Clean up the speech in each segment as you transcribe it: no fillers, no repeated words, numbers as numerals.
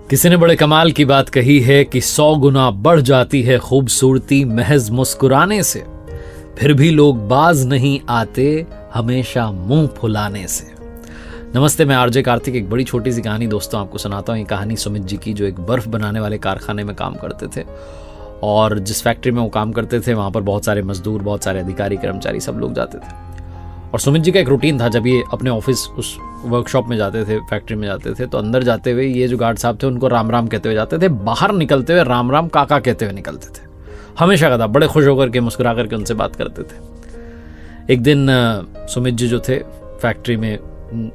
किसी ने बड़े कमाल की बात कही है कि 100 गुना बढ़ जाती है खूबसूरती महज मुस्कुराने से, फिर भी लोग बाज नहीं आते हमेशा मुंह फुलाने से। नमस्ते, मैं आरजे कार्तिक। एक बड़ी छोटी सी कहानी दोस्तों आपको सुनाता हूँ। ये कहानी सुमित जी की, जो एक बर्फ बनाने वाले कारखाने में काम करते थे। और जिस फैक्ट्री में वो काम करते थे वहाँ पर बहुत सारे मजदूर, बहुत सारे अधिकारी, कर्मचारी सब लोग जाते थे। और सुमित जी का एक रूटीन था, जब ये अपने ऑफिस उस वर्कशॉप में जाते थे, फैक्ट्री में जाते थे, तो अंदर जाते हुए ये जो गार्ड साहब थे उनको राम राम कहते हुए जाते थे, बाहर निकलते हुए राम राम काका कहते हुए निकलते थे। हमेशा का था, बड़े खुश होकर के, मुस्कुरा करके उनसे बात करते थे। एक दिन सुमित जी जो थे फैक्ट्री में,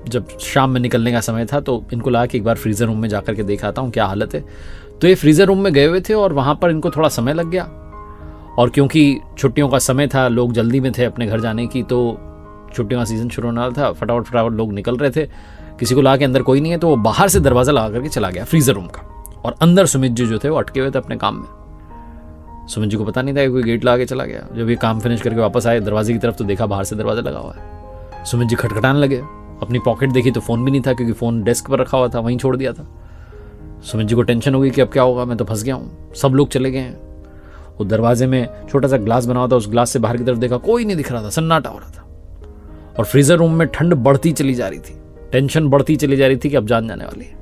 जब शाम में निकलने का समय था, तो इनको लगा कि एक बार फ्रीज़र रूम में जाकर के देख आता हूँ क्या हालत है। तो ये फ्रीज़र रूम में गए हुए थे और वहाँ पर इनको थोड़ा समय लग गया। और क्योंकि छुट्टियों का समय था, लोग जल्दी में थे अपने घर जाने की, तो छुट्टियों का सीज़न शुरू होने वाला था, फटाफट लोग निकल रहे थे। किसी को लगा कि अंदर कोई नहीं है, तो वो बाहर से दरवाज़ा लगा करके चला गया फ्रीज़र रूम का। और अंदर सुमित जी जो थे वो अटके हुए थे अपने काम में। सुमित जी को पता नहीं था कि कोई गेट लगा के चला गया। जब ये काम फिनिश करके वापस आए दरवाजे की तरफ, तो देखा बाहर से दरवाज़ा लगा हुआ है। सुमित जी खटखटाने लगे, अपनी पॉकेट देखी तो फ़ोन भी नहीं था, क्योंकि फ़ोन डेस्क पर रखा हुआ था, वहीं छोड़ दिया था। सुमित जी को टेंशन हो गई कि अब क्या होगा, मैं तो फंस गया हूँ, सब लोग चले गए हैं। वो दरवाजे में छोटा सा ग्लास बना हुआ था, उस ग्लास से बाहर की तरफ देखा, कोई नहीं दिख रहा था, सन्नाटा हो रहा था। और फ्रीजर रूम में ठंड बढ़ती चली जा रही थी, टेंशन बढ़ती चली जा रही थी कि अब जान जाने वाली है।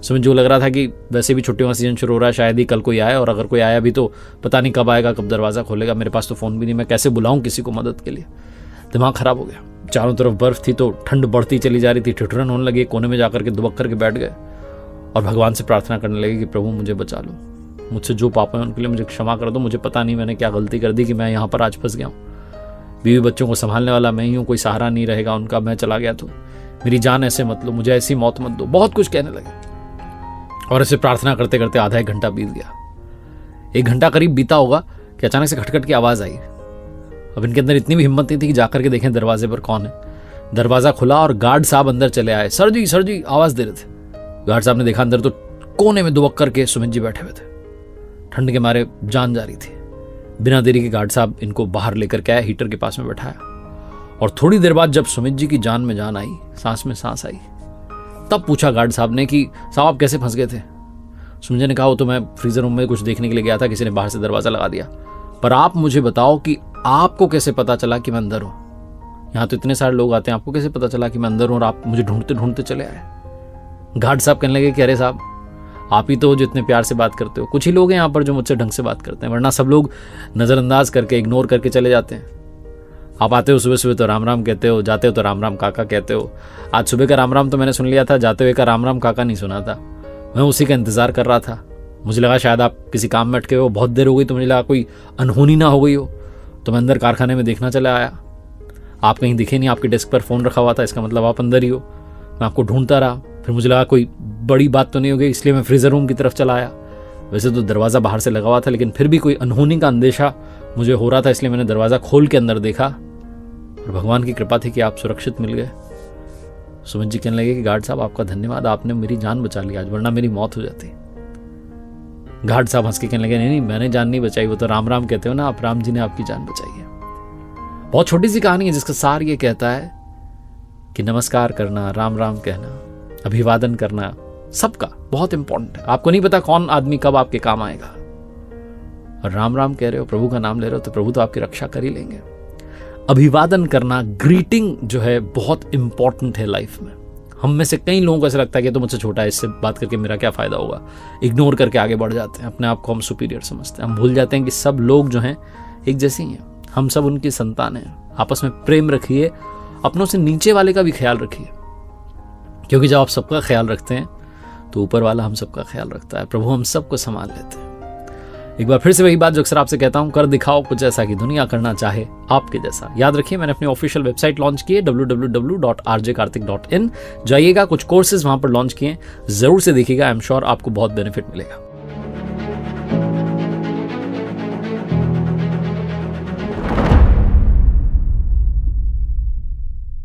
सुमित जी को लग रहा था कि वैसे भी छुट्टियों का सीजन शुरू हो रहा है, शायद ही कल कोई आए, और अगर कोई आया भी तो पता नहीं कब आएगा, कब दरवाज़ा खोलेगा। मेरे पास तो फ़ोन भी नहीं, मैं कैसे बुलाऊं किसी को मदद के लिए। दिमाग खराब हो गया। चारों तरफ बर्फ़ थी, तो ठंड बढ़ती चली जा रही थी, ठिठुरन होने लगी। कोने में जाकर के दुबक करके बैठ गए और भगवान से प्रार्थना करने लगे कि प्रभु मुझे बचा लो, मुझसे जो पाप है उनके लिए मुझे क्षमा कर दो। मुझे पता नहीं मैंने क्या गलती कर दी कि मैं यहाँ पर आज फंस गया हूँ। बीवी बच्चों को संभालने वाला मैं ही हूँ, कोई सहारा नहीं रहेगा उनका, मैं चला गया तो मेरी जान ऐसे मत लो, मुझे ऐसी मौत मत दो। बहुत कुछ कहने लगे। और ऐसे प्रार्थना करते करते आधा एक घंटा बीत गया। 1 घंटा करीब बीता होगा कि अचानक से खटखट की आवाज़ आई। अब इनके अंदर इतनी भी हिम्मत नहीं थी कि जाकर के देखें दरवाजे पर कौन है। दरवाज़ा खुला और गार्ड साहब अंदर चले आए। सर जी आवाज़ दे रहे थे। गार्ड साहब ने देखा अंदर तो कोने में दुबक करके सुमित जी बैठे हुए थे। ठंड के मारे जान जा रही थी। बिना देरी के गार्ड साहब इनको बाहर लेकर के आया, हीटर के पास में बैठाया। और थोड़ी देर बाद जब सुमित जी की जान में जान आई, सांस में सांस आई, तब पूछा गार्ड साहब ने कि साहब आप कैसे फंस गए थे। सुमित जी ने कहा वो तो मैं फ्रीजर रूम में कुछ देखने के लिए गया था, किसी ने बाहर से दरवाज़ा लगा दिया। पर आप मुझे बताओ कि आपको कैसे पता चला कि मैं अंदर हूँ। यहाँ तो इतने सारे लोग आते हैं, आपको कैसे पता चला कि मैं अंदर हूँ और आप मुझे ढूंढते ढूंढते चले आए। गार्ड साहब कहने लगे कि अरे साहब आप ही तो जो इतने प्यार से बात करते हो, कुछ ही लोग हैं यहाँ पर जो मुझसे ढंग से बात करते हैं, वरना सब लोग नज़रअंदाज करके, इग्नोर करके चले जाते हैं। आप आते हो सुबह सुबह तो राम राम कहते हो, जाते हो तो राम राम काका कहते हो। आज सुबह का राम राम तो मैंने सुन लिया था, जाते हुए का राम राम काका नहीं सुना था। मैं उसी का इंतज़ार कर रहा था। मुझे लगा शायद आप किसी काम में अटके हो, बहुत देर हो गई, तो मुझे लगा कोई अनहोनी ना हो गई हो, तो मैं अंदर कारखाने में देखना चला आया। आप कहीं दिखे नहीं, आपके डेस्क पर फ़ोन रखा हुआ था, इसका मतलब आप अंदर ही हो। मैं आपको ढूंढता रहा, फिर मुझे लगा कोई बड़ी बात तो नहीं हो गई, इसलिए मैं फ्रीज़र रूम की तरफ चला आया। वैसे तो दरवाज़ा बाहर से लगा हुआ था, लेकिन फिर भी कोई अनहोनी का अंदेशा मुझे हो रहा था, इसलिए मैंने दरवाज़ा खोल के अंदर देखा। और भगवान की कृपा थी कि आप सुरक्षित मिल गए। सुमित जी कहने लगे कि गार्ड साहब आपका धन्यवाद, आपने मेरी जान बचा ली आज, वरना मेरी मौत हो जाती। गार्ड साहब हंस के कहने लगे नहीं मैंने जान नहीं बचाई, वो तो राम राम कहते हो ना आप, राम जी ने आपकी जान बचाई है। बहुत छोटी सी कहानी है जिसका सार ये कहता है कि नमस्कार करना, राम राम कहना, अभिवादन करना सबका बहुत इंपॉर्टेंट है। आपको नहीं पता कौन आदमी कब आपके काम आएगा। और राम राम कह रहे हो, प्रभु का नाम ले रहे हो, तो प्रभु तो आपकी रक्षा कर ही लेंगे। अभिवादन करना, ग्रीटिंग जो है बहुत इंपॉर्टेंट है लाइफ में। हम में से कई लोगों को ऐसा लगता है कि तो मुझसे छोटा है, इससे बात करके मेरा क्या फ़ायदा होगा, इग्नोर करके आगे बढ़ जाते हैं, अपने आप को हम सुपीरियर समझते हैं। हम भूल जाते हैं कि सब लोग जो हैं एक जैसे ही हैं, हम सब उनकी संतान हैं। आपस में प्रेम रखिए, अपनों से नीचे वाले का भी ख्याल रखिए, क्योंकि जब आप सबका ख्याल रखते हैं तो ऊपर वाला हम सबका ख्याल रखता है। प्रभु हम सबको संभाल लेते हैं। एक बार फिर से वही बात जो अक्सर आपसे कहता हूं, कर दिखाओ कुछ ऐसा कि दुनिया करना चाहे आपके जैसा। याद रखिए मैंने अपनी ऑफिशियल वेबसाइट लॉन्च की है www.rjkartik.in। जाइएगा, कुछ कोर्सेज वहां पर लॉन्च किए, जरूर से देखिएगा। आई एम श्योर आपको बहुत बेनिफिट मिलेगा।